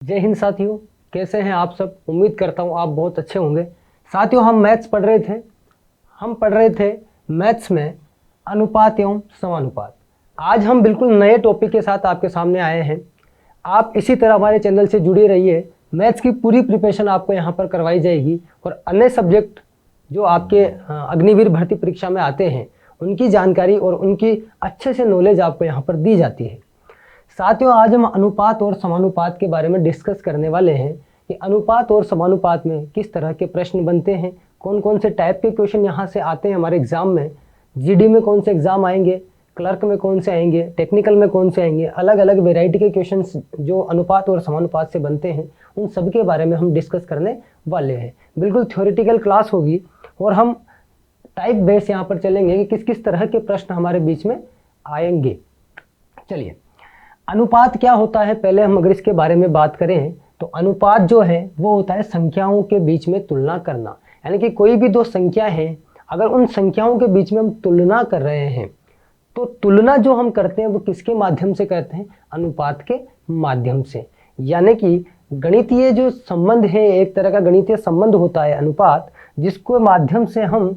जय हिंद साथियों, कैसे हैं आप सब। उम्मीद करता हूं आप बहुत अच्छे होंगे। साथियों, हम मैथ्स पढ़ रहे थे। मैथ्स में अनुपात एवं समानुपात। आज हम बिल्कुल नए टॉपिक के साथ आपके सामने आए हैं। आप इसी तरह हमारे चैनल से जुड़े रहिए। मैथ्स की पूरी प्रिपरेशन आपको यहाँ पर करवाई जाएगी और अन्य सब्जेक्ट जो आपके अग्निवीर भर्ती परीक्षा में आते हैं उनकी जानकारी और उनकी अच्छे से नॉलेज आपको यहाँ पर दी जाती है। साथियों, आज हम अनुपात और समानुपात के बारे में डिस्कस करने वाले हैं कि अनुपात और समानुपात में किस तरह के प्रश्न बनते हैं, कौन कौन से टाइप के क्वेश्चन यहाँ से आते हैं हमारे एग्जाम में। जीडी में कौन से एग्जाम आएंगे, क्लर्क में कौन से आएंगे, टेक्निकल में कौन से आएंगे, अलग अलग वेराइटी के क्वेश्चन जो अनुपात और समानुपात से बनते हैं उन सब के बारे में हम डिस्कस करने वाले हैं। बिल्कुल थ्योरेटिकल क्लास होगी और हम टाइप बेस यहाँ पर चलेंगे कि किस किस तरह के प्रश्न हमारे बीच में आएंगे। चलिए, अनुपात क्या होता है, पहले हम अगर इसके बारे में बात करें तो अनुपात जो है वो होता है संख्याओं के बीच में तुलना करना। यानी कि कोई भी दो संख्या है, अगर उन संख्याओं के बीच में हम तुलना कर रहे हैं तो तुलना जो हम करते हैं वो किसके माध्यम से करते हैं, अनुपात के माध्यम से। यानी कि गणितीय जो संबंध है, एक तरह का गणितीय संबंध होता है अनुपात, जिसको माध्यम से हम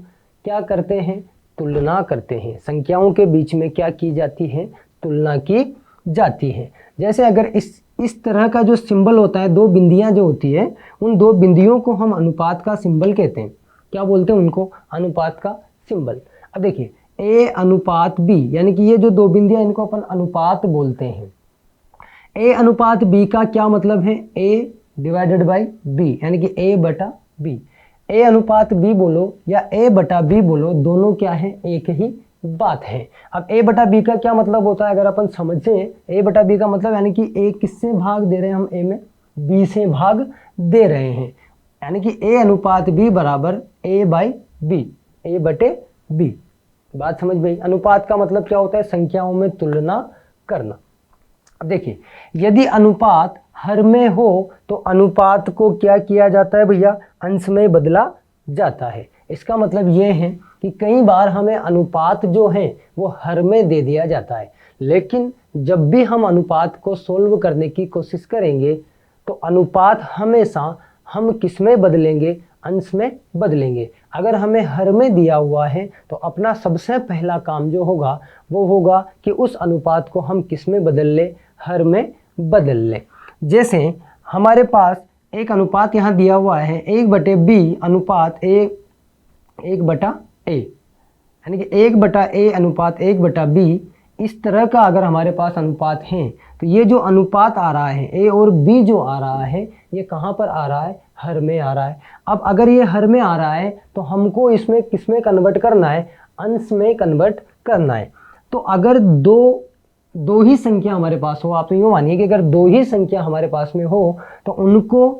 क्या करते हैं, तुलना करते हैं। संख्याओं के बीच में क्या की जाती है, तुलना की जाती है। जैसे अगर इस तरह का जो सिंबल होता है, दो बिंदियां जो होती है, उन दो बिंदियों को हम अनुपात का सिंबल कहते हैं। क्या बोलते हैं उनको, अनुपात का सिंबल। अब देखिए ए अनुपात बी, यानी कि ये जो दो बिंदियां इनको अपन अनुपात बोलते हैं। ए अनुपात बी का क्या मतलब है, ए डिवाइडेड बाई बी, यानी कि ए बटा बी। ए अनुपात बी बोलो या ए बटा बी बोलो, दोनों क्या है, एक ही बात है। अब ए बटा बी का क्या मतलब होता है, अगर अपन समझें ए बटा बी का मतलब, यानी कि ए किससे भाग दे रहे हैं हम, ए में बी से भाग दे रहे हैं। यानी कि ए अनुपात बी बराबर ए बाई बी, ए बटे बी। बात समझ में आई। अनुपात का मतलब क्या होता है, संख्याओं में तुलना करना। अब देखिए, यदि अनुपात हर में हो तो अनुपात को क्या किया जाता है भैया, अंश में बदला जाता है। इसका मतलब ये है कि कई बार हमें अनुपात जो है वो हर में दे दिया जाता है, लेकिन जब भी हम अनुपात को सोल्व करने की कोशिश करेंगे तो अनुपात हमेशा हम किस में बदलेंगे, अंश में बदलेंगे। अगर हमें हर में दिया हुआ है तो अपना सबसे पहला काम जो होगा वो होगा कि उस अनुपात को हम किस में बदल ले, हर में बदल ले। जैसे हमारे पास एक अनुपात यहाँ दिया हुआ है, 1/b अनुपात एक बटा ए, यानी कि 1/a अनुपात 1/b। इस तरह का अगर हमारे पास अनुपात है तो ये जो अनुपात आ रहा है ए और बी जो आ रहा है, ये कहाँ पर आ रहा है, हर में आ रहा है। अब अगर ये हर में आ रहा है तो हमको इसमें किस में कन्वर्ट करना है, अंश में कन्वर्ट करना है। तो अगर दो ही संख्या हमारे पास हो, आप यूँ मानिए कि अगर दो ही संख्या हमारे पास में हो तो उनको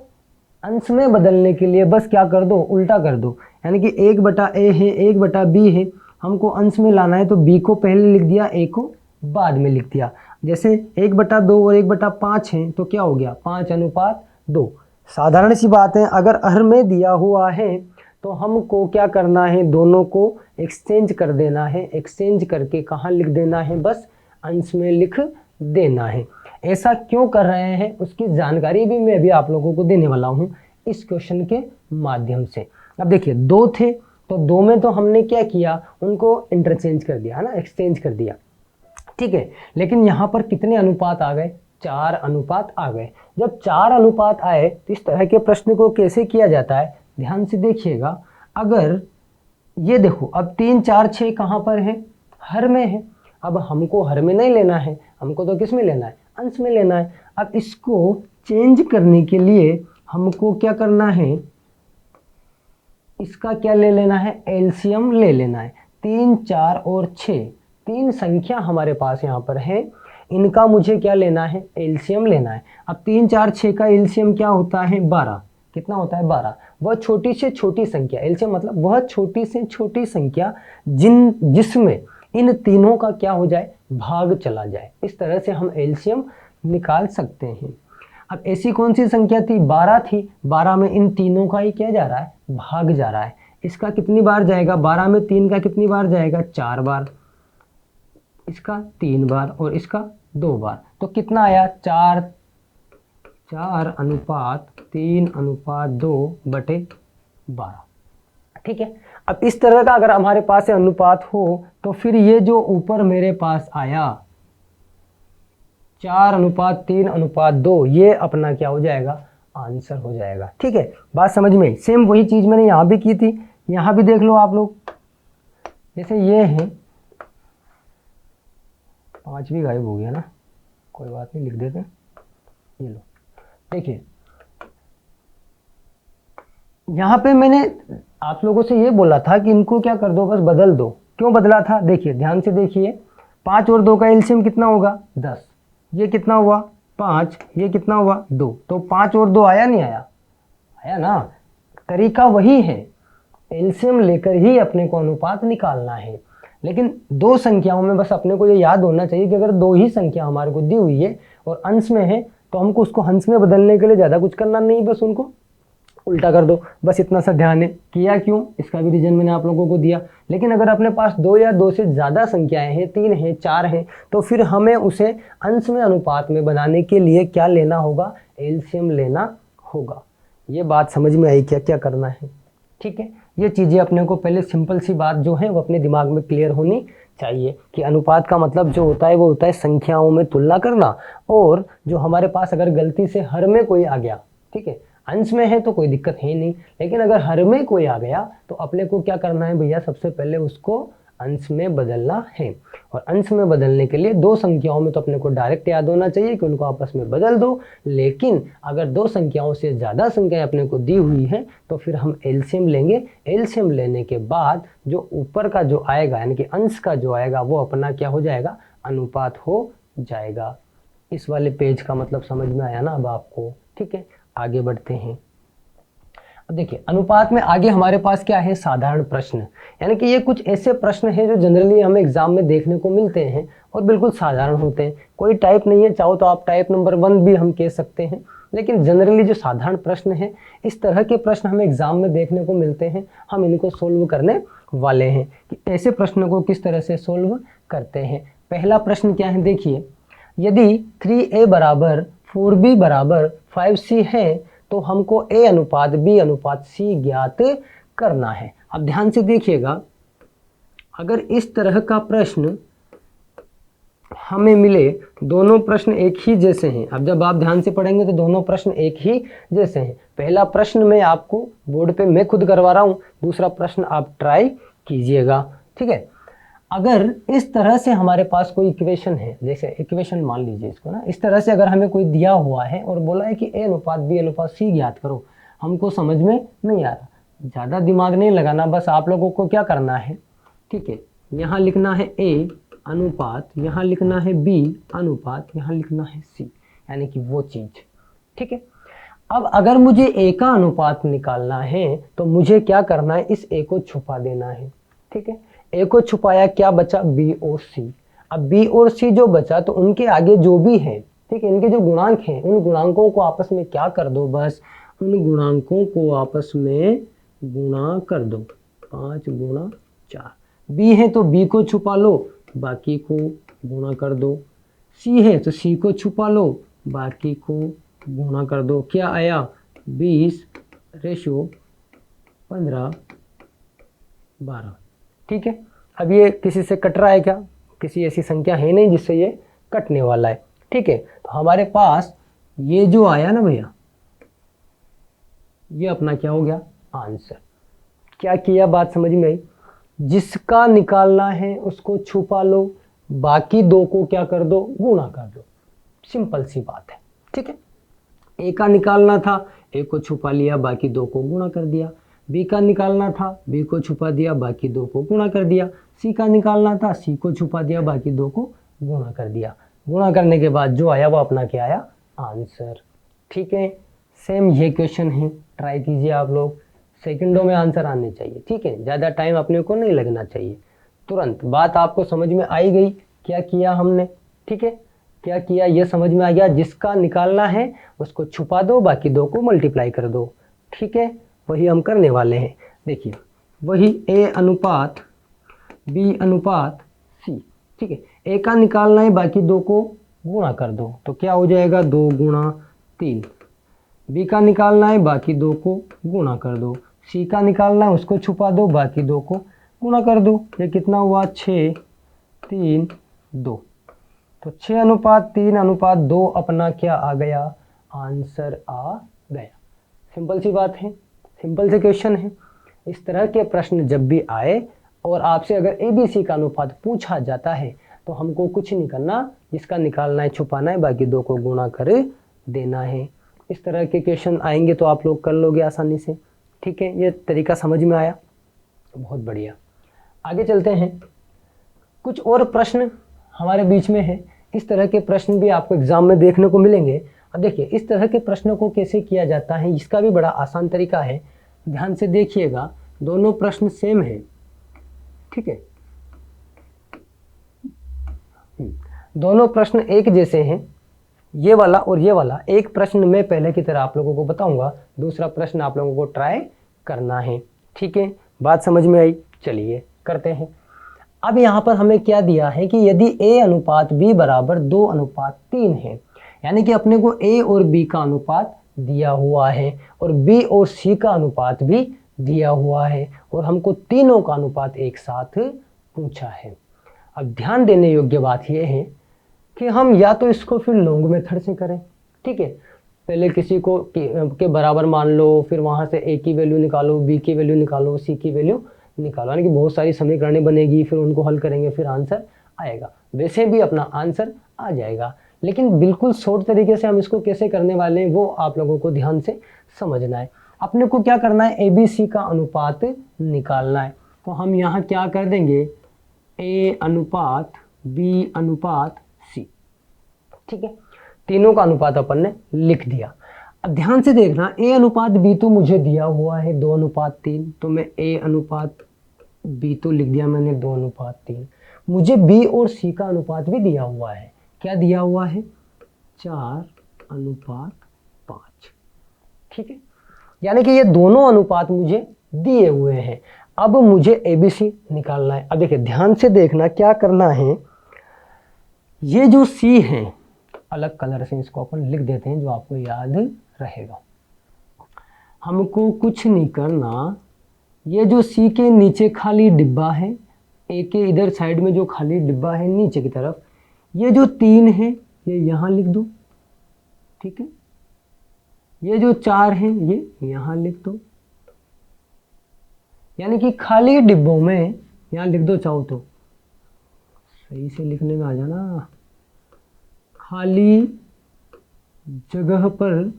अंश में बदलने के लिए बस क्या कर दो, उल्टा कर दो। यानी कि 1/a है, 1/b है, हमको अंश में लाना है तो b को पहले लिख दिया, a को बाद में लिख दिया। जैसे 1/2 और 1/5 है तो क्या हो गया, 5:2। साधारण सी बात है। अगर हर में दिया हुआ है तो हमको क्या करना है, दोनों को एक्सचेंज कर देना है। एक्सचेंज करके कहाँ लिख देना है, बस अंश में लिख देना है। ऐसा क्यों कर रहे हैं उसकी जानकारी भी मैं अभी आप लोगों को देने वाला हूँ इस क्वेश्चन के माध्यम से। अब देखिए, दो थे तो दो में तो हमने क्या किया, उनको इंटरचेंज कर दिया है ना, एक्सचेंज कर दिया, ठीक है। लेकिन यहाँ पर कितने अनुपात आ गए, 4 अनुपात आ गए। जब 4 अनुपात आए तो इस तरह के प्रश्न को कैसे किया जाता है, ध्यान से देखिएगा। अगर ये देखो, अब 3 4 6 कहाँ पर है, हर में है। अब हमको हर में नहीं लेना है, हमको तो किस में लेना है, अंश में लेना है। अब इसको चेंज करने के लिए हमको क्या करना है, इसका क्या ले लेना है, एलसीएम ले लेना है। 3 4 और 6 तीन संख्या हमारे पास यहाँ पर है, इनका मुझे क्या लेना है, एलसीएम लेना है। अब 3 4 6 का एलसीएम क्या होता है, 12। कितना होता है, 12। वह छोटी से छोटी संख्या, एलसीएम मतलब वह छोटी से छोटी संख्या जिसमें इन तीनों का क्या हो जाए, भाग चला जाए। इस तरह से हम एलसीएम निकाल सकते हैं। अब ऐसी कौन सी संख्या थी, 12 थी। 12 में इन तीनों का ही क्या जा रहा है, भाग जा रहा है। इसका कितनी बार जाएगा, 12 में 3 का कितनी बार जाएगा, 4 बार। इसका 3 बार और इसका 2 बार। तो कितना आया, 4 4:3:2/12। ठीक है। अब इस तरह का अगर हमारे पास ये अनुपात हो तो फिर ये जो ऊपर मेरे पास आया 4:3:2, ये अपना क्या हो जाएगा, आंसर हो जाएगा। ठीक है, बात समझ में। सेम वही चीज़ मैंने यहाँ भी की थी, यहाँ भी देख लो आप लोग। जैसे ये है, 5 भी गायब हो गया ना, कोई बात नहीं, लिख देते हैं। ये लो, देखिए यहाँ पे मैंने आप लोगों से ये बोला था कि इनको क्या कर दो, बस बदल दो। क्यों बदला था, देखिए ध्यान से देखिए। 5 और 2 का एलसीएम कितना होगा, 10। ये कितना हुआ, 5। ये कितना हुआ, 2। तो 5 और 2 आया नहीं आया, आया ना। तरीका वही है, एलसीएम लेकर ही अपने को अनुपात निकालना है। लेकिन दो संख्याओं में बस अपने को ये याद होना चाहिए कि अगर दो ही संख्या हमारे को दी हुई है और अंश में है तो हमको उसको हंस में बदलने के लिए ज़्यादा कुछ करना नहीं, बस उनको उल्टा कर दो, बस इतना सा ध्यान है। किया क्यों, इसका भी रीजन मैंने आप लोगों को दिया। लेकिन अगर अपने पास 2 या 2 से ज़्यादा संख्याएं हैं, 3 हैं, 4 हैं, तो फिर हमें उसे अंश में अनुपात में बनाने के लिए क्या लेना होगा, एलसीएम लेना होगा। ये बात समझ में आई, क्या क्या करना है। ठीक है, ये चीज़ें अपने को पहले सिंपल सी बात जो है वो अपने दिमाग में क्लियर होनी चाहिए कि अनुपात का मतलब जो होता है वो होता है संख्याओं में तुलना करना। और जो हमारे पास अगर गलती से हर में कोई आ गया, ठीक है, अंश में है तो कोई दिक्कत है नहीं, लेकिन अगर हर में कोई आ गया तो अपने को क्या करना है भैया, सबसे पहले उसको अंश में बदलना है। और अंश में बदलने के लिए दो संख्याओं में तो अपने को डायरेक्ट याद होना चाहिए कि उनको आपस में बदल दो। लेकिन अगर दो संख्याओं से ज़्यादा संख्याएं अपने को दी हुई हैं तो फिर हम एलसीएम लेंगे। एलसीएम लेने के बाद जो ऊपर का जो आएगा यानी कि अंश का जो आएगा वो अपना क्या हो जाएगा, अनुपात हो जाएगा। इस वाले पेज का मतलब समझ में आया ना अब आपको। ठीक है, आगे बढ़ते हैं। अब देखिए अनुपात में आगे हमारे पास क्या है, साधारण प्रश्न। यानी कि ये कुछ ऐसे प्रश्न हैं जो जनरली हमें एग्जाम में देखने को मिलते हैं और बिल्कुल साधारण होते हैं। कोई टाइप नहीं है, चाहो तो आप टाइप नंबर 1 भी हम कह सकते हैं, लेकिन जनरली जो साधारण प्रश्न है, इस तरह के प्रश्न हमें एग्जाम में देखने को मिलते हैं। हम इनको सोल्व करने वाले हैं कि ऐसे प्रश्नों को किस तरह से सोल्व करते हैं। पहला प्रश्न क्या है, देखिए, यदि 3a बराबर 4b बराबर 5c है तो हमको a अनुपात b अनुपात c ज्ञात करना है। अब ध्यान से देखिएगा, अगर इस तरह का प्रश्न हमें मिले, दोनों प्रश्न एक ही जैसे हैं। अब जब आप ध्यान से पढ़ेंगे तो दोनों प्रश्न एक ही जैसे हैं। पहला प्रश्न मैं आपको बोर्ड पे मैं खुद करवा रहा हूँ, दूसरा प्रश्न आप ट्राई कीजिएगा। ठीक है, अगर इस तरह से हमारे पास कोई इक्वेशन है, जैसे इक्वेशन मान लीजिए इसको ना, इस तरह से अगर हमें कोई दिया हुआ है और बोला है कि a अनुपात b अनुपात c ज्ञात करो, हमको समझ में नहीं आ रहा, ज़्यादा दिमाग नहीं लगाना, बस आप लोगों को क्या करना है, ठीक है, यहाँ लिखना है a अनुपात, यहाँ लिखना है b अनुपात, यहाँ लिखना है c, यानी कि वो चीज़। ठीक है, अब अगर मुझे a का अनुपात निकालना है तो मुझे क्या करना है, इस a को छुपा देना है। ठीक है, a को छुपाया, क्या बचा, b और c। अब b और c जो बचा तो उनके आगे जो भी है, ठीक है, इनके जो गुणांक हैं उन गुणांकों को आपस में क्या कर दो, बस उन गुणांकों को आपस में गुणा कर दो। 5 गुणा 4, b है तो b को छुपा लो, बाकी को गुणा कर दो। c है तो c को छुपा लो, बाकी को गुणा कर दो। क्या आया, 20:15:12। ठीक है, अब ये किसी से कट रहा है क्या, किसी ऐसी संख्या है नहीं जिससे ये कटने वाला है। ठीक है, तो हमारे पास ये जो आया ना भैया, ये अपना क्या हो गया, आंसर। क्या किया, बात समझ में आई। जिसका निकालना है उसको छुपा लो, बाकी दो को क्या कर दो, गुणा कर दो। सिंपल सी बात है। ठीक है, ए का निकालना था, ए को छुपा लिया, बाकी दो को गुणा कर दिया। बी का निकालना था, बी को छुपा दिया, बाकी दो को गुणा कर दिया। सी का निकालना था, सी को छुपा दिया, बाकी दो को गुणा कर दिया। गुणा करने के बाद जो आया वो अपना क्या आया, आंसर। ठीक है, सेम ये क्वेश्चन है, ट्राई कीजिए आप लोग, सेकंडों में आंसर आने चाहिए। ठीक है, ज़्यादा टाइम अपने को नहीं लगना चाहिए, तुरंत। बात आपको समझ में आई गई, क्या किया हमने, ठीक है, क्या किया ये समझ में आ गया। जिसका निकालना है उसको छुपा दो, बाकी दो को मल्टीप्लाई कर दो। ठीक है, वही हम करने वाले हैं। देखिए, वही a अनुपात b अनुपात c। ठीक है, a का निकालना है, बाकी दो को गुणा कर दो, तो क्या हो जाएगा, 2 गुणा 3, बी का निकालना है, बाकी दो को गुणा कर दो। सी का निकालना है, उसको छुपा दो, बाकी दो को गुणा कर दो। ये कितना हुआ, 6, 3, 2। तो 6:3:2 अपना क्या आ गया, आंसर आ गया। सिंपल सी बात है, सिंपल से क्वेश्चन है। इस तरह के प्रश्न जब भी आए और आपसे अगर ABC का अनुपात पूछा जाता है तो हमको कुछ नहीं करना, इसका निकालना है, छुपाना है, बाकी दो को गुणा कर देना है। इस तरह के क्वेश्चन आएंगे तो आप लोग कर लोगे आसानी से। ठीक है, ये तरीका समझ में आया, बहुत बढ़िया। आगे चलते हैं, कुछ और प्रश्न हमारे बीच में है। इस तरह के प्रश्न भी आपको एग्जाम में देखने को मिलेंगे। अब देखिए इस तरह के प्रश्नों को कैसे किया जाता है, इसका भी बड़ा आसान तरीका है। ध्यान से देखिएगा, दोनों प्रश्न सेम है। ठीक है, दोनों प्रश्न एक जैसे हैं, ये वाला और ये वाला। एक प्रश्न मैं पहले की तरह आप लोगों को बताऊंगा, दूसरा प्रश्न आप लोगों को ट्राई करना है। ठीक है, बात समझ में आई? चलिए करते हैं। अब यहाँ पर हमें क्या दिया है कि यदि A अनुपात B बराबर 2:3 है, यानी कि अपने को A और B का अनुपात दिया हुआ है और B और C का अनुपात भी दिया हुआ है और हमको तीनों का अनुपात एक साथ पूछा है। अब ध्यान देने योग्य बात यह है कि हम या तो इसको फिर लॉन्ग मेथड से करें। ठीक है, पहले किसी को के बराबर मान लो, फिर वहाँ से A की वैल्यू निकालो, B की वैल्यू निकालो, C की वैल्यू निकालो, यानी कि बहुत सारी समीकरणें बनेगी, फिर उनको हल करेंगे, फिर आंसर आएगा। वैसे भी अपना आंसर आ जाएगा, लेकिन बिल्कुल शॉर्ट तरीके से हम इसको कैसे करने वाले हैं वो आप लोगों को ध्यान से समझना है। अपने को क्या करना है, ABC का अनुपात निकालना है। तो हम यहाँ क्या कर देंगे, A अनुपात B अनुपात C। ठीक है, तीनों का अनुपात अपन ने लिख दिया। अब ध्यान से देखना, A अनुपात B तो मुझे दिया हुआ है 2:3, तो मैं A अनुपात B तो लिख दिया मैंने 2:3। मुझे B और C का अनुपात भी दिया हुआ है। क्या दिया हुआ है, 4:5। ठीक है, यानी कि ये दोनों अनुपात मुझे दिए हुए हैं। अब मुझे ABC निकालना है। अब देखिए ध्यान से देखना, क्या करना है, ये जो C है, अलग कलर से इसको अपन लिख देते हैं जो आपको याद रहेगा। हमको कुछ नहीं करना, ये जो C के नीचे खाली डिब्बा है, A के इधर साइड में जो खाली डिब्बा है नीचे की तरफ, ये जो 3 है ये यहाँ लिख दो। ठीक है, ये जो 4 है ये यहाँ लिख दो, यानी कि खाली डिब्बों में यहाँ लिख दो। चाहो तो सही से लिखने में आ जाना, खाली जगह पर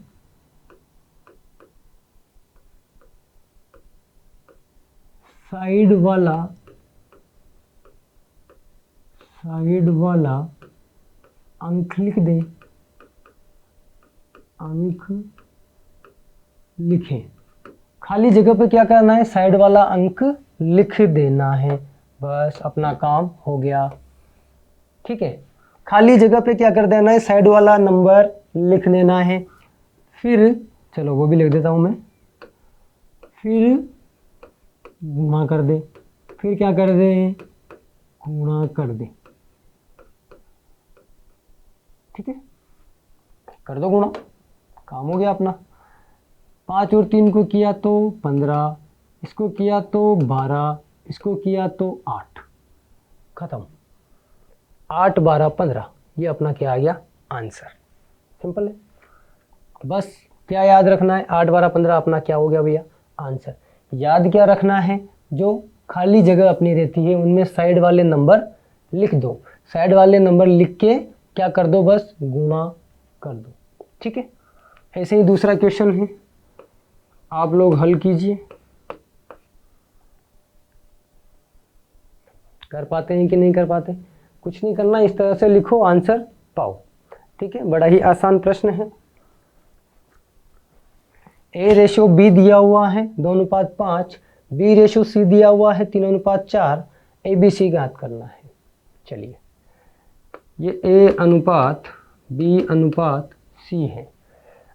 साइड वाला अंक लिख दे, अंक लिखें। खाली जगह पे क्या करना है, साइड वाला अंक लिख देना है, बस अपना काम हो गया। ठीक है, खाली जगह पे क्या कर देना है, साइड वाला नंबर लिख देना है। फिर चलो वो भी लिख देता हूं मैं, फिर गुणा कर दे, फिर क्या कर दे, गुणा कर दे। ठीक है, कर दो गुणा, काम हो गया अपना। 5 और 3 को किया तो 15, इसको किया तो 12, इसको किया तो 8, खत्म। 8, 12, 15, ये अपना क्या आ गया, आंसर। सिंपल है, बस क्या याद रखना है, 8, 12, 15 अपना क्या हो गया भैया, आंसर। याद क्या रखना है, जो खाली जगह अपनी रहती है उनमें साइड वाले नंबर लिख दो। साइड वाले नंबर लिख के क्या कर दो, बस गुणा कर दो। ठीक है, ऐसे ही दूसरा क्वेश्चन है, आप लोग हल कीजिए। कर पाते हैं कि नहीं कर पाते, कुछ नहीं करना, इस तरह से लिखो, आंसर पाओ। ठीक है, बड़ा ही आसान प्रश्न है। A/B दिया हुआ है 2:5, B/C दिया हुआ है 3:4, ABC ज्ञात करना है। चलिए, ये A अनुपात B अनुपात C है।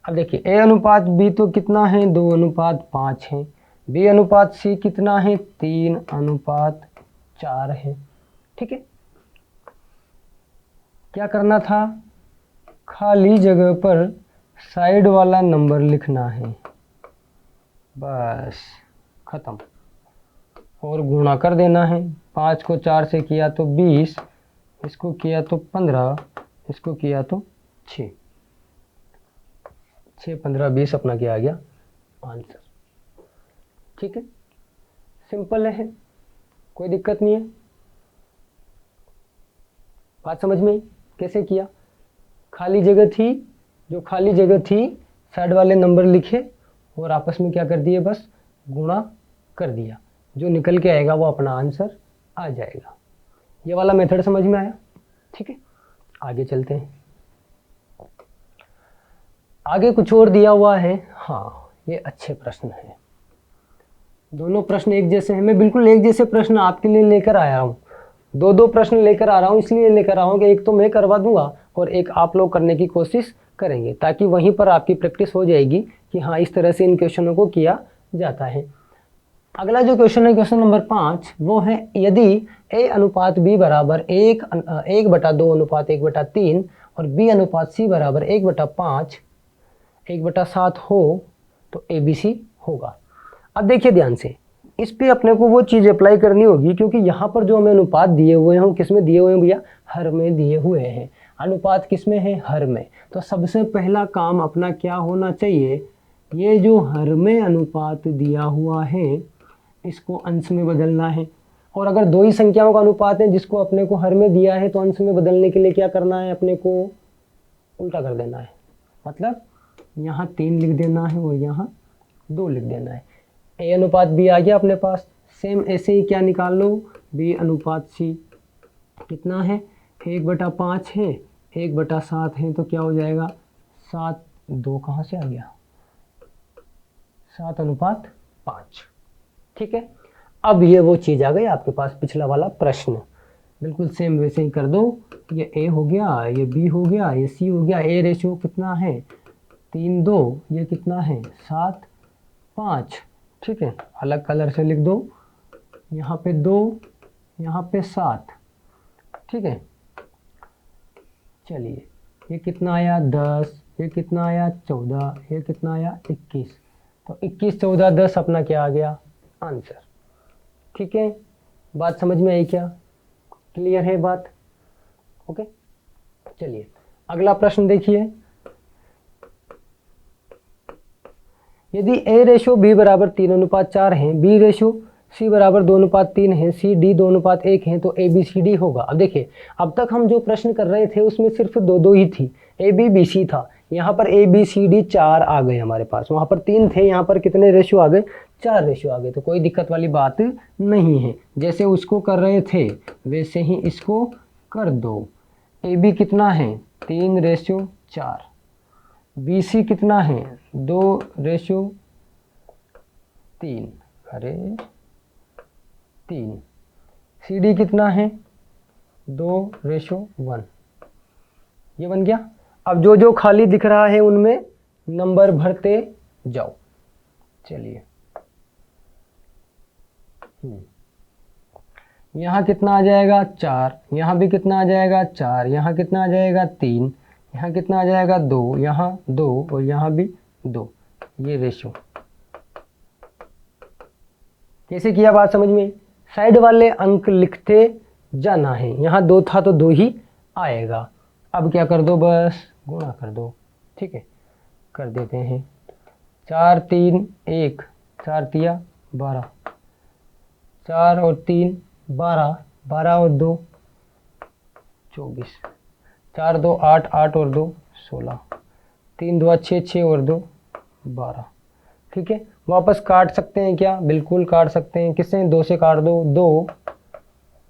अब देखिए A अनुपात B तो कितना है, 2:5 है। B अनुपात C कितना है, 3:4 है। ठीक है, क्या करना था, खाली जगह पर साइड वाला नंबर लिखना है, बस ख़त्म। और गुणा कर देना है। 5 को 4 से किया तो 20, इसको किया तो 15, इसको किया तो 6, 6 15 20 अपना क्या आ गया आंसर। ठीक है, सिंपल है, कोई दिक्कत नहीं है। बात समझ में आई कैसे किया? खाली जगह थी, जो खाली जगह थी साइड वाले नंबर लिखे और आपस में क्या कर दिए, बस गुणा कर दिया। जो निकल के आएगा वो अपना आंसर आ जाएगा। ये वाला मेथड समझ में आया? ठीक है, आगे चलते हैं। आगे कुछ और दिया हुआ है। हाँ, ये अच्छे प्रश्न हैं, दोनों प्रश्न एक जैसे हैं। मैं बिल्कुल एक जैसे प्रश्न आपके लिए लेकर आया हूँ, दो प्रश्न लेकर आ रहा हूँ। इसलिए लेकर आ रहा हूँ कि एक तो मैं करवा दूंगा और एक आप लोग करने की कोशिश करेंगे, ताकि वहीं पर आपकी प्रैक्टिस हो जाएगी कि हाँ इस तरह से इन क्वेश्चनों को किया जाता है। अगला जो क्वेश्चन है, क्वेश्चन नंबर 5, वो है यदि A अनुपात B बराबर 1/2 अनुपात 1/3 और B अनुपात C बराबर 1/5 1/7 हो तो ABC होगा। अब देखिए ध्यान से, इस पे अपने को वो चीज़ अप्लाई करनी होगी, क्योंकि यहाँ पर जो हमें अनुपात दिए हुए हैं वो किस में दिए हुए हैं भैया? हर में दिए हुए हैं। अनुपात किस में है? हर में। तो सबसे पहला काम अपना क्या होना चाहिए, ये जो हर में अनुपात दिया हुआ है इसको अंश में बदलना है। और अगर दो ही संख्याओं का अनुपात है जिसको अपने को हर में दिया है, तो अंश में बदलने के लिए क्या करना है, अपने को उल्टा कर देना है। मतलब यहाँ 3 लिख देना है और यहाँ 2 लिख देना है। A अनुपात B आ गया अपने पास। सेम ऐसे ही क्या निकाल लो, B अनुपात C कितना है? 1/5 है, 1/7 है, तो क्या हो जाएगा 7। 2 कहाँ से आ गया? 7/5। ठीक है, अब ये वो चीज़ आ गई आपके पास, पिछला वाला प्रश्न बिल्कुल सेम वैसे ही कर दो। ये A हो गया, ये B हो गया, ये C हो गया। A रेशियो कितना है? 3:2। ये कितना है? 7:5। ठीक है, अलग कलर से लिख दो, यहाँ पे 2, यहाँ पे 7। ठीक है, चलिए ये कितना आया? 10, ये कितना आया? 14, ये कितना आया? 21। तो 21 14 10 अपना क्या आ गया? आंसर। ठीक है, बात समझ में आई क्या? क्लियर है बात? ओके, चलिए अगला प्रश्न देखिए। यदि A रेशियो B बराबर 3:4 है, B रेशियो C बराबर 2:3 है, C D 2:1 है, तो ABCD होगा। अब देखिए, अब तक हम जो प्रश्न कर रहे थे उसमें सिर्फ दो ही थी, ABBC था। यहाँ पर ABCD 4 आ गए हमारे पास, वहाँ पर 3 थे, यहाँ पर कितने रेशियो आ गए? 4 रेशियो आ गए। तो कोई दिक्कत वाली बात नहीं है, जैसे उसको कर रहे थे वैसे ही इसको कर दो। AB कितना है? 3:4। BC कितना है? 2:3। अरे 3। CD कितना है? 2:1। ये बन गया। अब जो जो खाली दिख रहा है उनमें नंबर भरते जाओ। चलिए यहाँ कितना आ जाएगा? 4। यहाँ भी कितना आ जाएगा? 4। यहाँ कितना आ जाएगा? 3। यहाँ कितना आ जाएगा? 2। यहाँ 2 और यहाँ भी 2। ये रेशियो कैसे किया? बात समझ में? साइड वाले अंक लिखते जाना है। यहाँ 2 था तो 2 ही आएगा। अब क्या कर दो? बस गुणा कर दो। ठीक है, कर देते हैं। 4 3 1, 4 तिया 12, 4 और 3 12, 12 और 2 24, 4 2 8, 8 और 2 16, 3 2 6, 6 और 2 12। ठीक है, वापस काट सकते हैं क्या? बिल्कुल काट सकते हैं। किससे? 2 से काट दो। 2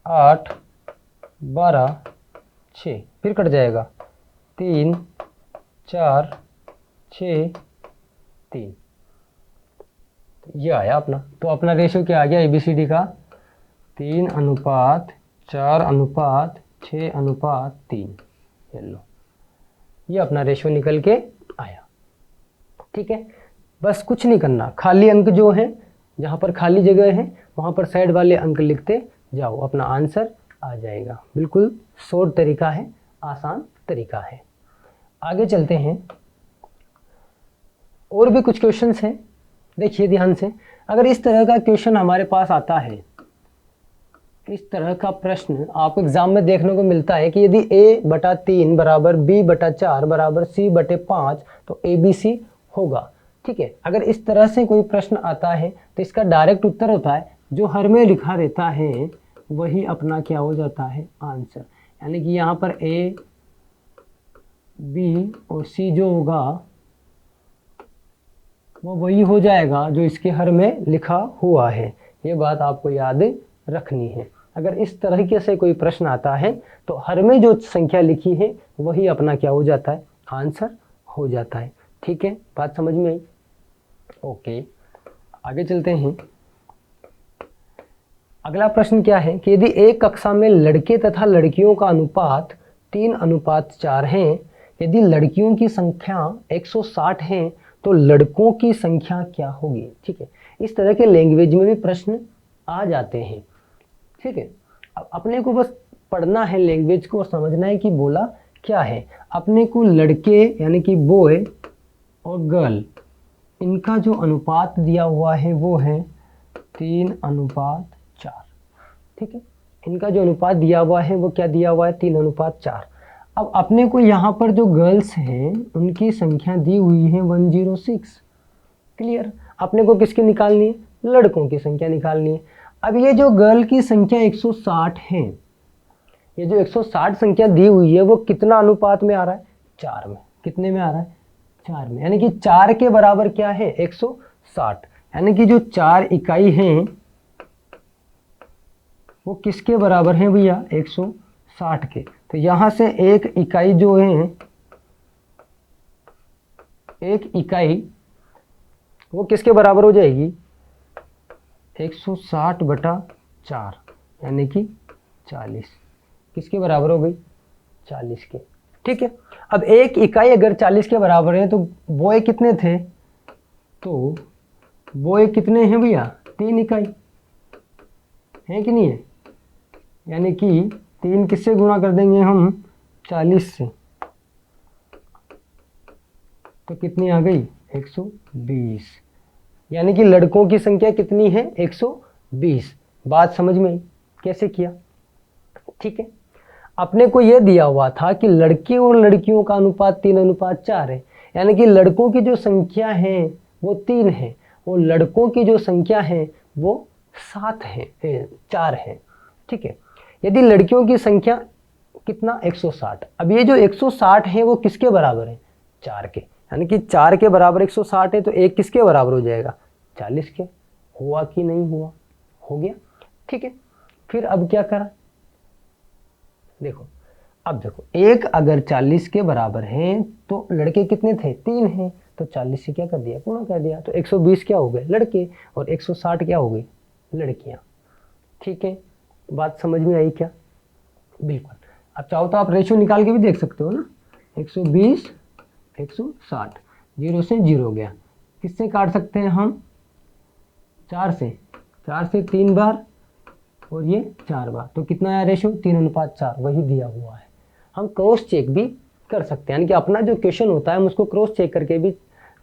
8 12 6, फिर कट जाएगा। 3 4 6 3। ये आया अपना। तो अपना रेशियो क्या आ गया ABCD का? 3:4:6:3। ये लो, ये अपना रेशियो निकल के आया। ठीक है, बस कुछ नहीं करना, खाली अंक जो है, जहाँ पर खाली जगह है वहाँ पर साइड वाले अंक लिखते जाओ, अपना आंसर आ जाएगा। बिल्कुल शॉर्ट तरीका है, आसान तरीका है। आगे चलते हैं। और भी कुछ क्वेश्चंस हैं, देखिए ध्यान से। अगर इस तरह का क्वेश्चन हमारे पास आता है, इस तरह का प्रश्न आपको एग्जाम में देखने को मिलता है कि यदि a/3 बराबर b/4 बराबर c/5 तो ABC होगा। ठीक है, अगर इस तरह से कोई प्रश्न आता है तो इसका डायरेक्ट उत्तर होता है जो हर में लिखा रहता है वही अपना क्या हो जाता है, आंसर। यानी कि यहाँ पर A, B और C जो होगा वो वही हो जाएगा जो इसके हर में लिखा हुआ है। ये बात आपको याद रखनी है। अगर इस तरीके से कोई प्रश्न आता है तो हर में जो संख्या लिखी है वही अपना क्या हो जाता है, आंसर हो जाता है। ठीक है, बात समझ में आई? ओके, आगे चलते हैं। अगला प्रश्न क्या है कि यदि एक कक्षा में लड़के तथा लड़कियों का अनुपात 3:4 है, यदि लड़कियों की संख्या 160 है तो लड़कों की संख्या क्या होगी। ठीक है, इस तरह के लैंग्वेज में भी प्रश्न आ जाते हैं। ठीक है, अब अपने को बस पढ़ना है लैंग्वेज को और समझना है कि बोला क्या है। अपने को लड़के यानी कि बॉय और गर्ल इनका जो अनुपात दिया हुआ है वो है 3:4। ठीक है, इनका जो अनुपात दिया हुआ है वो क्या दिया हुआ है, 3:4। अब अपने को यहाँ पर जो गर्ल्स हैं उनकी संख्या दी हुई है 106। क्लियर, अपने को किसकी निकालनी है, लड़कों की संख्या निकालनी है। अब ये जो गर्ल की संख्या 160 है, ये जो 160 संख्या दी हुई है वो कितना अनुपात में आ रहा है, 4 में। कितने में आ रहा है, 4 में। यानी कि 4 के बराबर क्या है, 160। यानी कि जो 4 इकाई हैं वो किसके बराबर हैं भैया, 160 के। तो यहाँ से एक इकाई जो है, एक इकाई वो किसके बराबर हो जाएगी, 160/4 यानी कि 40। किसके बराबर हो गई, 40 के। ठीक है, अब एक इकाई अगर 40 के बराबर है तो बॉय कितने थे, तो बॉय कितने हैं भैया, 3 इकाई है कि नहीं है। यानी कि 3 किससे गुणा कर देंगे हम, 40 से, तो कितनी आ गई, 120। यानी कि लड़कों की संख्या कितनी है, 120। बात समझ में आई कैसे किया। ठीक है, अपने को यह दिया हुआ था कि लड़के और लड़कियों का अनुपात 3:4 है। यानी कि लड़कों की जो संख्या है वो 3 है और लड़कों की जो संख्या है वो 7 है, 4 है। ठीक है, यदि लड़कियों की संख्या कितना, 160। अब ये जो 160 है वो किसके बराबर है, 4 के। यानी कि 4 के बराबर 160 है तो एक किसके बराबर हो जाएगा, 40 के। हुआ कि नहीं हुआ, हो गया। ठीक है, फिर अब क्या करा, देखो अब देखो, एक अगर 40 के बराबर है तो लड़के कितने थे, 3 हैं, तो 40 से क्या कर दिया, गुणा कर दिया। तो 120 क्या हो गए, लड़के, और 160 क्या हो गई, लड़कियां। ठीक है, बात समझ में आई क्या, बिल्कुल। अब चाहो तो आप रेशियो निकाल के भी देख सकते हो ना, 120 160, 0 से 0 गया। किससे काट सकते हैं हम, 4 से, 4 से 3 बार और ये 4 बार, तो कितना आया रेशियो, 3:4 वही दिया हुआ है। हम क्रॉस चेक भी कर सकते हैं, यानी कि अपना जो क्वेश्चन होता है हम उसको क्रॉस चेक करके भी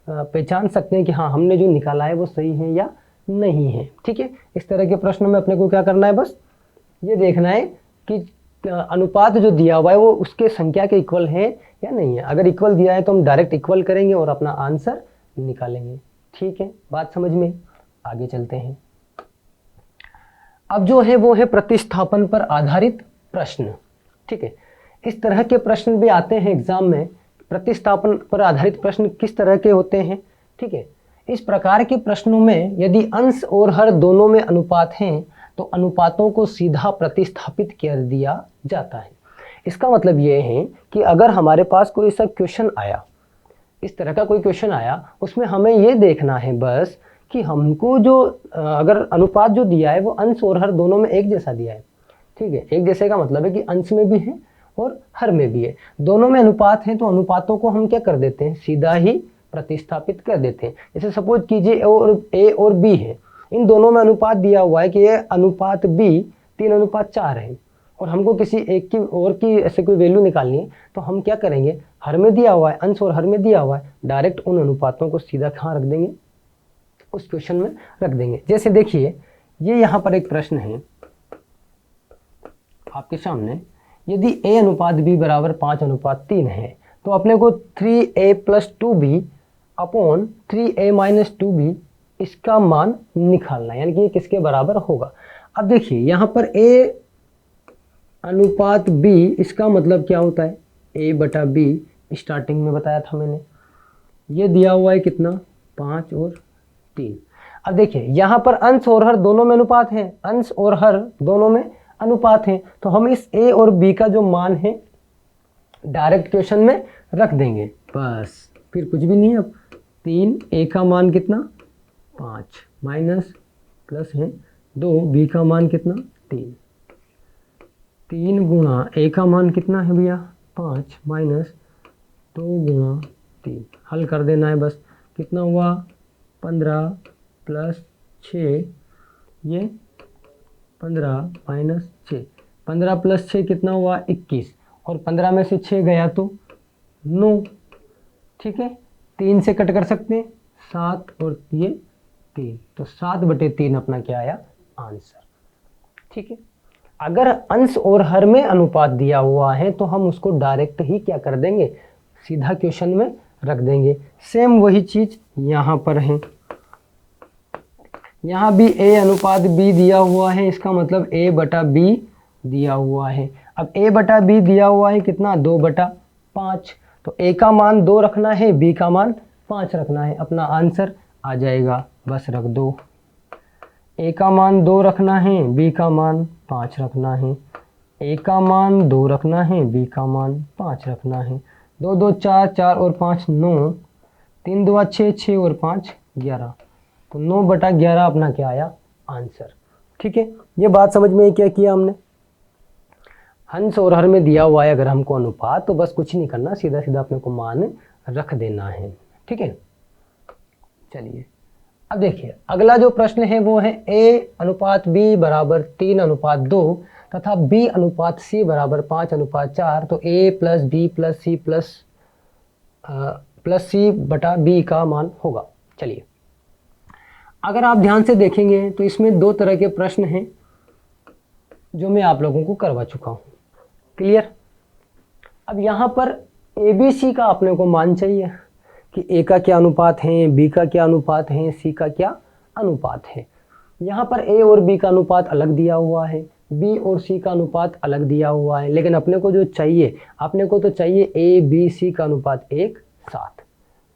पहचान सकते हैं कि हाँ हमने जो निकाला है वो सही है या नहीं है। ठीक है, इस तरह के प्रश्न में अपने को क्या करना है, बस ये देखना है कि अनुपात जो दिया हुआ है वो उसके संख्या के इक्वल है या नहीं है। अगर इक्वल दिया है तो हम डायरेक्ट इक्वल करेंगे और अपना आंसर निकालेंगे। ठीक है, बात समझ में, आगे चलते हैं। अब जो है वो है प्रतिस्थापन पर आधारित प्रश्न। ठीक है, इस तरह के प्रश्न भी आते हैं एग्जाम में। प्रतिस्थापन पर आधारित प्रश्न किस तरह के होते हैं, ठीक है, इस प्रकार के प्रश्नों में यदि अंश और हर दोनों में अनुपात हैं तो अनुपातों को सीधा प्रतिस्थापित कर दिया जाता है। इसका मतलब ये है कि अगर हमारे पास कोई सा क्वेश्चन आया, इस तरह का कोई क्वेश्चन आया, उसमें हमें ये देखना है बस कि हमको जो अगर अनुपात जो दिया है वो अंश और हर दोनों में एक जैसा दिया है। ठीक है, एक जैसे का मतलब है कि अंश में भी है और हर में भी है, दोनों में अनुपात है तो अनुपातों को हम क्या कर देते हैं, सीधा ही प्रतिस्थापित कर देते हैं। जैसे सपोज कीजिए ए और बी है, इन दोनों में अनुपात दिया हुआ है कि ये अनुपात बी 3:4 है। और हमको किसी एक की और की ऐसे कोई वैल्यू निकालनी है, तो हम क्या करेंगे, हर में दिया हुआ है, अंश और हर में दिया हुआ है, डायरेक्ट उन अनुपातों को सीधा कहाँ रख देंगे, उस क्वेश्चन में रख देंगे। जैसे देखिए ये यहाँ पर एक प्रश्न है आपके सामने, यदि a अनुपात b बराबर 5:3 है तो अपने को 3a + 2b upon 3a - 2b इसका मान निकालना है, यानी कि ये किसके बराबर होगा। अब देखिए यहाँ पर a अनुपात b, इसका मतलब क्या होता है, a/b स्टार्टिंग में बताया था मैंने, ये दिया हुआ है कितना, 5 और 3। अब देखिए यहाँ पर अंश और हर दोनों में अनुपात है, अंश और हर दोनों में अनुपात है, तो हम इस a और b का जो मान है डायरेक्ट क्वेश्चन में रख देंगे, बस फिर कुछ भी नहीं है। अब 3 a का मान कितना 5 माइनस प्लस है 2 b का मान कितना 3 गुणा a का मान कितना है भैया 5 माइनस 2 गुणा 3, हल कर देना है बस, कितना हुआ 15 + 6, ये 15 माइनस 6, 15 + 6 कितना हुआ 21, और 15 में से 6 गया तो 9, ठीक है, 3 से कट कर सकते हैं 7 और ये 3, तो 7/3 अपना क्या आया आंसर, ठीक है। अगर अंश और हर में अनुपात दिया हुआ है तो हम उसको डायरेक्ट ही क्या कर देंगे, सीधा क्वेश्चन में रख देंगे। सेम वही चीज यहाँ पर है, यहाँ भी a अनुपात b दिया हुआ है, इसका मतलब a/b दिया हुआ है। अब a/b दिया हुआ है कितना 2/5, तो a का मान 2 रखना है, b का मान 5 रखना है, अपना आंसर आ जाएगा, बस रख दो। a का मान 2 रखना है, b का मान 5 रखना है, a का मान 2 रखना है, b का मान 5 रखना है, 2 2 4, 4 और 5 9, 3 2 6, 6 और 5 11, तो 9/11 अपना क्या आया आंसर, ठीक है। ये बात समझ में क्या किया हमने, अंश और हर में दिया हुआ है अगर हमको अनुपात, तो बस कुछ नहीं करना, सीधा सीधा अपने को मान रख देना है, ठीक है। चलिए अब देखिए अगला जो प्रश्न है वो है a अनुपात b बराबर 3:2 तथा b अनुपात c बराबर 5:4, तो a + b + c plus c/b का मान होगा। चलिए अगर आप ध्यान से देखेंगे तो इसमें 2 तरह के प्रश्न हैं जो मैं आप लोगों को करवा चुका हूँ, क्लियर। अब यहाँ पर ABC का अपने को मान चाहिए कि A का क्या अनुपात है, B का क्या अनुपात है, C का क्या अनुपात है। यहाँ पर A और B का अनुपात अलग दिया हुआ है, B और C का अनुपात अलग दिया हुआ है, लेकिन अपने को जो चाहिए, अपने को तो चाहिए A B C का अनुपात एक साथ,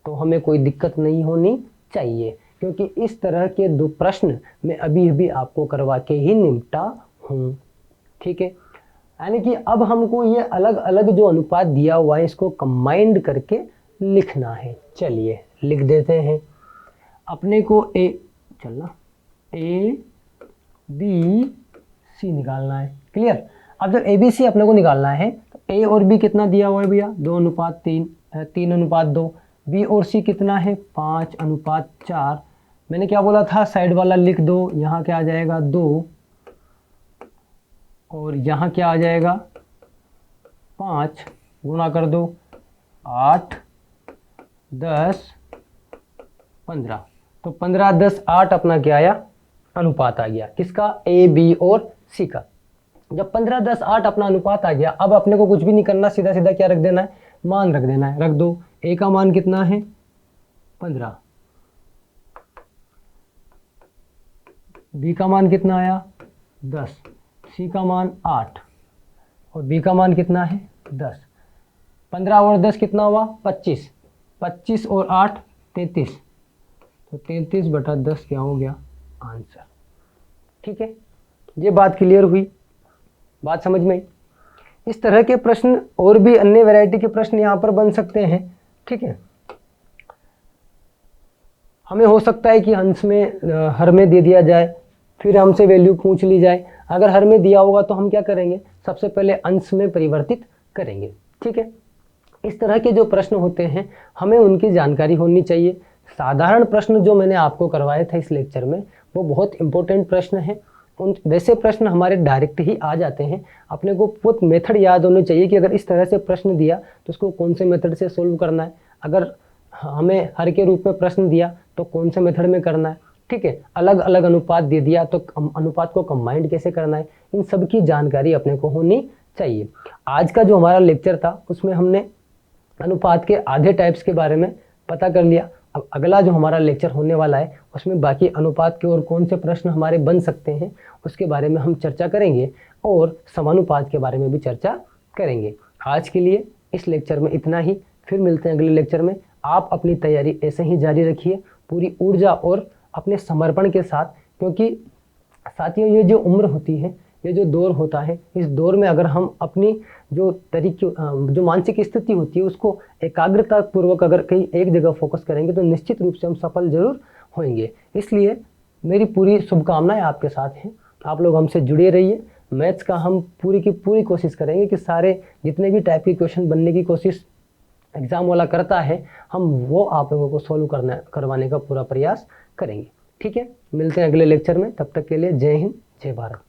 तो हमें कोई दिक्कत नहीं होनी चाहिए, क्योंकि इस तरह के 2 प्रश्न मैं अभी आपको करवा के ही निपटा हूँ, ठीक है। यानी कि अब हमको ये अलग अलग जो अनुपात दिया हुआ है इसको कंबाइंड करके लिखना है। चलिए लिख देते हैं, अपने को A B C निकालना है, क्लियर। अब जब ABC अपने को निकालना है तो A और B कितना दिया हुआ है भैया 2:3, 3:2, B और C कितना है 5:4, मैंने क्या बोला था साइड वाला लिख दो, यहाँ क्या आ जाएगा 2 और यहाँ क्या आ जाएगा 5, गुणा कर दो 8 10 15, तो 15 10 8 अपना क्या आया अनुपात आ गया, किसका A B और C का। जब 15 10 8 अपना अनुपात आ गया, अब अपने को कुछ भी नहीं करना, सीधा सीधा क्या रख देना है मान रख देना है, रख दो। A का मान कितना है 15, B का मान कितना आया 10, C का मान 8 और B का मान कितना है 10, 15 और 10 कितना हुआ 25, 25 और 8 33, तो 33/10 क्या हो गया आंसर, ठीक है। ये बात क्लियर हुई, बात समझ में आई। इस तरह के प्रश्न और भी अन्य वैरायटी के प्रश्न यहाँ पर बन सकते हैं, ठीक है। हमें हो सकता है कि अंश में हर में दे दिया जाए, फिर हमसे वैल्यू पूछ ली जाए। अगर हर में दिया होगा तो हम क्या करेंगे, सबसे पहले अंश में परिवर्तित करेंगे, ठीक है। इस तरह के जो प्रश्न होते हैं हमें उनकी जानकारी होनी चाहिए। साधारण प्रश्न जो मैंने आपको करवाए थे इस लेक्चर में वो बहुत इंपॉर्टेंट प्रश्न है, उन वैसे प्रश्न हमारे डायरेक्ट ही आ जाते हैं। अपने को बहुत मेथड याद होने चाहिए कि अगर इस तरह से प्रश्न दिया तो उसको कौन से मेथड से सोल्व करना है, अगर हमें हर के रूप में प्रश्न दिया तो कौन से मेथड में करना है, ठीक है, अलग अलग अनुपात दे दिया तो अनुपात को कंबाइंड कैसे करना है, इन सब की जानकारी अपने को होनी चाहिए। आज का जो हमारा लेक्चर था उसमें हमने अनुपात के आधे टाइप्स के बारे में पता कर लिया। अब अगला जो हमारा लेक्चर होने वाला है उसमें बाकी अनुपात के और कौन से प्रश्न हमारे बन सकते हैं उसके बारे में हम चर्चा करेंगे और समानुपात के बारे में भी चर्चा करेंगे। आज के लिए इस लेक्चर में इतना ही, फिर मिलते हैं अगले लेक्चर में। आप अपनी तैयारी ऐसे ही जारी रखिए पूरी ऊर्जा और अपने समर्पण के साथ, क्योंकि साथियों ये जो उम्र होती है, ये जो दौर होता है, इस दौर में अगर हम अपनी जो जो मानसिक स्थिति होती है उसको एकाग्रता पूर्वक अगर कहीं एक जगह फोकस करेंगे तो निश्चित रूप से हम सफल जरूर होंगे। इसलिए मेरी पूरी शुभकामनाएं आपके साथ हैं, आप लोग हमसे जुड़े रहिए। मैथ्स का हम पूरी की पूरी कोशिश करेंगे कि सारे जितने भी टाइप के क्वेश्चन बनने की कोशिश एग्जाम वाला करता है हम वो आप लोगों को सॉल्व करवाने का पूरा प्रयास करेंगे। ठीक है, मिलते हैं अगले लेक्चर में, तब तक के लिए जय हिंद जय भारत।